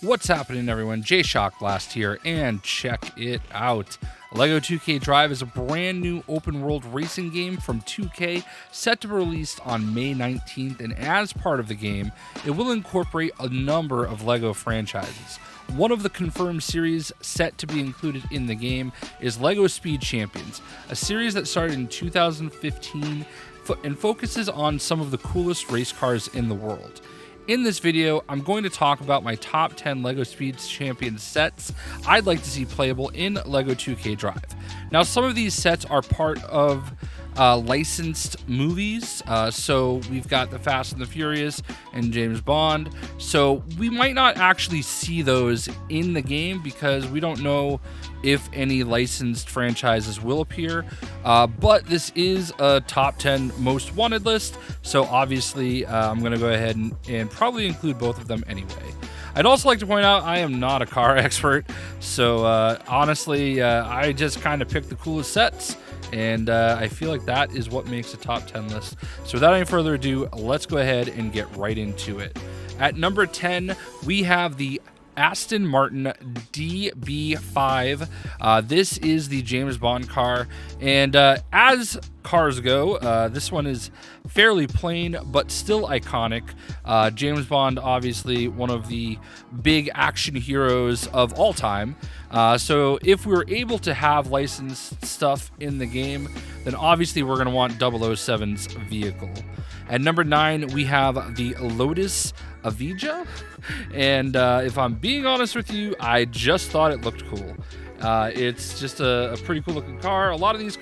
What's happening, everyone? JayShockblast here, and check it out. LEGO 2K Drive is a brand new open world racing game from 2K set to be released on May 19th, and as part of the game, it will incorporate a number of LEGO franchises. One of the confirmed series set to be included in the game is LEGO Speed Champions, a series that started in 2015 and focuses on some of the coolest race cars in the world. In this video, I'm going to talk about my top 10 LEGO Speed Champions sets I'd like to see playable in LEGO 2K Drive. Now, some of these sets are part of licensed movies, so we've got the Fast and the Furious and James Bond, so we might not actually see those in the game because we don't know if any licensed franchises will appear, but this is a top 10 most wanted list, so obviously I'm going to go ahead and probably include both of them anyway. I'd also like to point out I am not a car expert, so honestly I just kind of picked the coolest sets, and I feel like that is what makes a top 10 list. So without any further ado, let's go ahead and get right into it. At number 10, we have the Aston Martin DB5. This is the James Bond car, and as cars go, this one is fairly plain but still iconic. James Bond, obviously one of the big action heroes of all time. So if we were able to have licensed stuff in the game, then obviously we're going to want 007's vehicle. At number 9, we have the Lotus Evija, and if I'm being honest with you, I just thought it looked cool. It's just a pretty cool looking car. A lot of these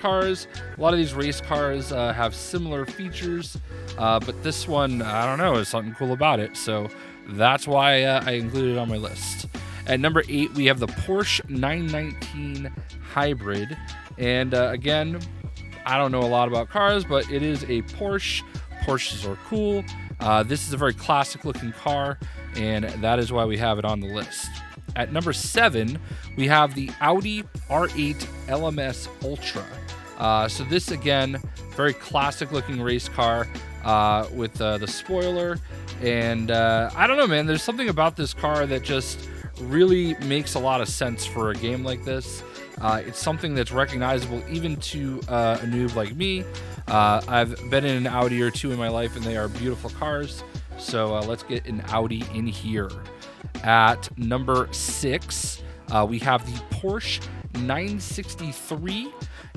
race cars have similar features, but this one, I don't know, there's something cool about it, so that's why I included it on my list. At number 8, we have the Porsche 919 Hybrid, and again, I don't know a lot about cars, but it is a Porsche. Porsches are cool. This is a very classic looking car, and that is why we have it on the list. At number 7, we have the Audi R8 LMS Ultra. So this, again, very classic looking race car with the spoiler, and I don't know, man, there's something about this car that just really makes a lot of sense for a game like this. It's something that's recognizable even to a noob like me. I've been in an Audi or two in my life, and they are beautiful cars. So let's get an Audi in here. At number 6, we have the Porsche 963,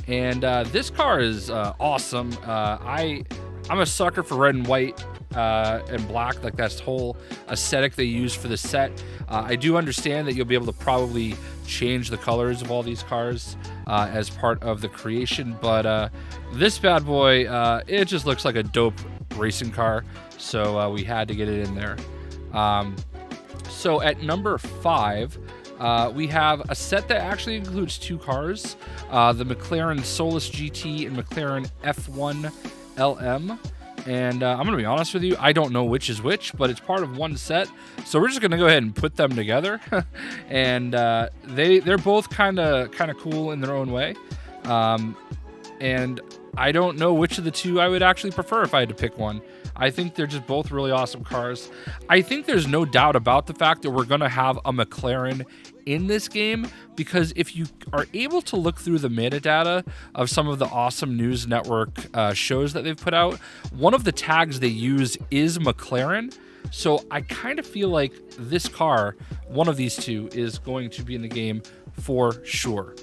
and this car is awesome. I'm a sucker for red and white and black, like that whole aesthetic they use for the set. I do understand that you'll be able to probably change the colors of all these cars as part of the creation, but this bad boy, it just looks like a dope racing car, so we had to get it in there. So at number 5, we have a set that actually includes two cars, the McLaren Solus GT and McLaren F8 LMS. And I'm going to be honest with you, I don't know which is which, but it's part of one set. So we're just going to go ahead and put them together. And they're both kind of cool in their own way. And I don't know which of the two I would actually prefer if I had to pick one. I think they're just both really awesome cars. I think there's no doubt about the fact that we're going to have a McLaren in this game, because if you are able to look through the metadata of some of the awesome news network shows that they've put out, one of the tags they use is McLaren. So I kind of feel like this car, one of these two, is going to be in the game for sure.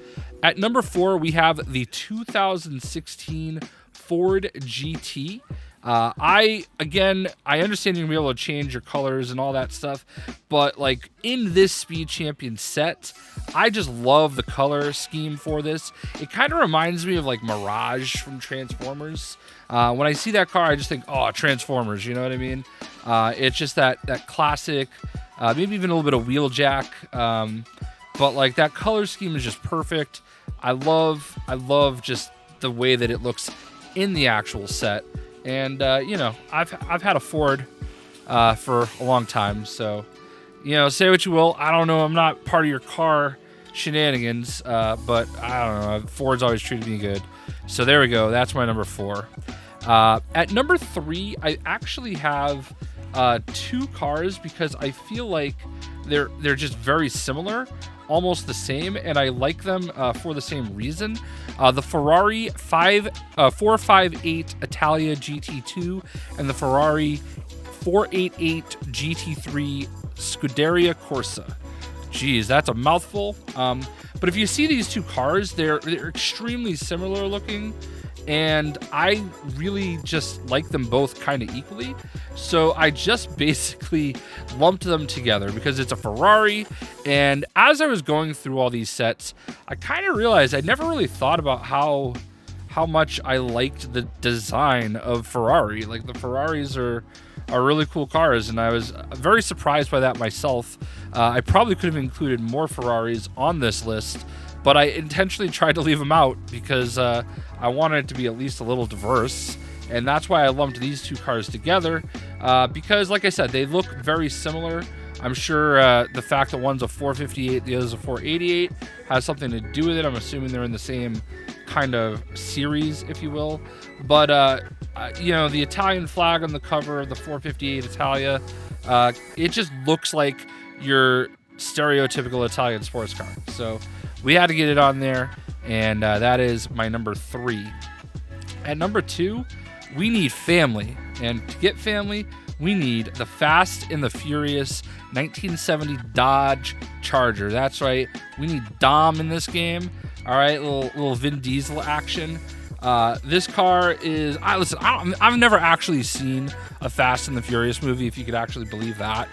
At number 4, we have the 2016 Ford GT. I understand you're gonna be able to change your colors and all that stuff, but like in this Speed Champion set, I just love the color scheme for this. It kind of reminds me of like Mirage from Transformers. When I see that car, I just think, oh, Transformers, you know what I mean? It's just that classic, maybe even a little bit of Wheeljack, but like that color scheme is just perfect. I love just the way that it looks in the actual set. And, you know, I've had a Ford for a long time, so, you know, say what you will. I don't know. I'm not part of your car shenanigans, but I don't know. Ford's always treated me good. So there we go. That's my number 4. At number 3, I actually have two cars because I feel like they're just very similar, almost the same, and I like them for the same reason. The Ferrari 458 Italia GT2 and the Ferrari 488 GT3 Scuderia Corsa. Geez, that's a mouthful. But if you see these two cars, they're extremely similar looking, and I really just like them both kind of equally. So I just basically lumped them together because it's a Ferrari. And as I was going through all these sets, I kind of realized I never really thought about how much I liked the design of Ferrari. Like, the Ferraris are really cool cars, and I was very surprised by that myself. I probably could have included more Ferraris on this list, but I intentionally tried to leave them out because I wanted it to be at least a little diverse, and that's why I lumped these two cars together, because, like I said, they look very similar. I'm sure the fact that one's a 458, the other's a 488, has something to do with it. I'm assuming they're in the same kind of series, if you will. But, you know, the Italian flag on the cover of the 458 Italia, it just looks like your stereotypical Italian sports car. So we had to get it on there, and that is my number 3. At number 2, we need family. And to get family, we need the Fast and the Furious 1970 Dodge Charger. That's right, we need Dom in this game. All right, little Vin Diesel action. This car is, listen, I've never actually seen a Fast and the Furious movie, if you could actually believe that.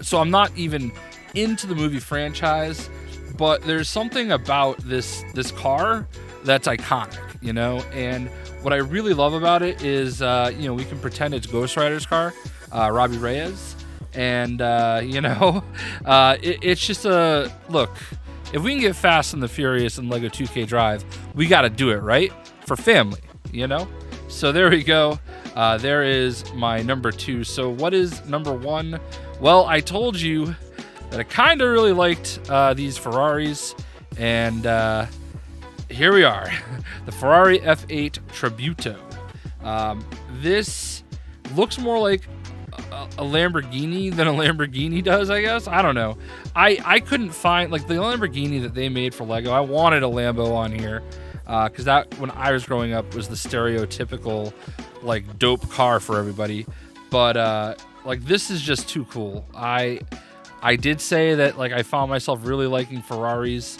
So I'm not even into the movie franchise, but there's something about this car that's iconic, you know. And what I really love about it is, you know, we can pretend it's Ghost Rider's car, Robbie Reyes, and you know, it's just a look. If we can get Fast and the Furious in LEGO 2K Drive, we got to do it right for family, you know. So there we go. There is my number 2. So what is number 1? Well, I told you that I kind of really liked these Ferraris, and here we are, the Ferrari F8 Tributo. This looks more like a Lamborghini than a Lamborghini does, I guess. I don't know. I couldn't find, like, the Lamborghini that they made for LEGO. I wanted a Lambo on here because that, when I was growing up, was the stereotypical, like, dope car for everybody. But like, this is just too cool. I did say that, like, I found myself really liking Ferraris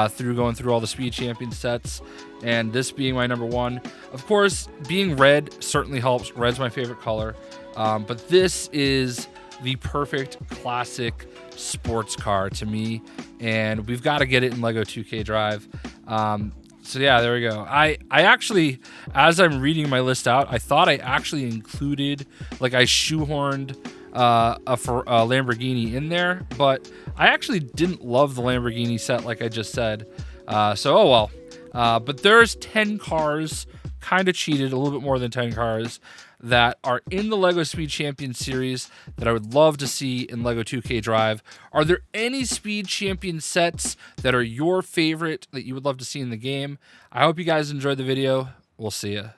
through going through all the Speed Champion sets, and this being my number 1. Of course, being red certainly helps. Red's my favorite color. But this is the perfect classic sports car to me, and we've got to get it in LEGO 2K Drive. So yeah, there we go. I actually, as I'm reading my list out, I thought I actually included, like, I shoehorned a Lamborghini in there, but I actually didn't love the Lamborghini set, like I just said. So oh well. But there's 10 cars, kind of cheated, a little bit more than 10 cars, that are in the LEGO Speed Champion series that I would love to see in LEGO 2K Drive. Are there any Speed Champion sets that are your favorite that you would love to see in the game? I hope you guys enjoyed the video. We'll see ya.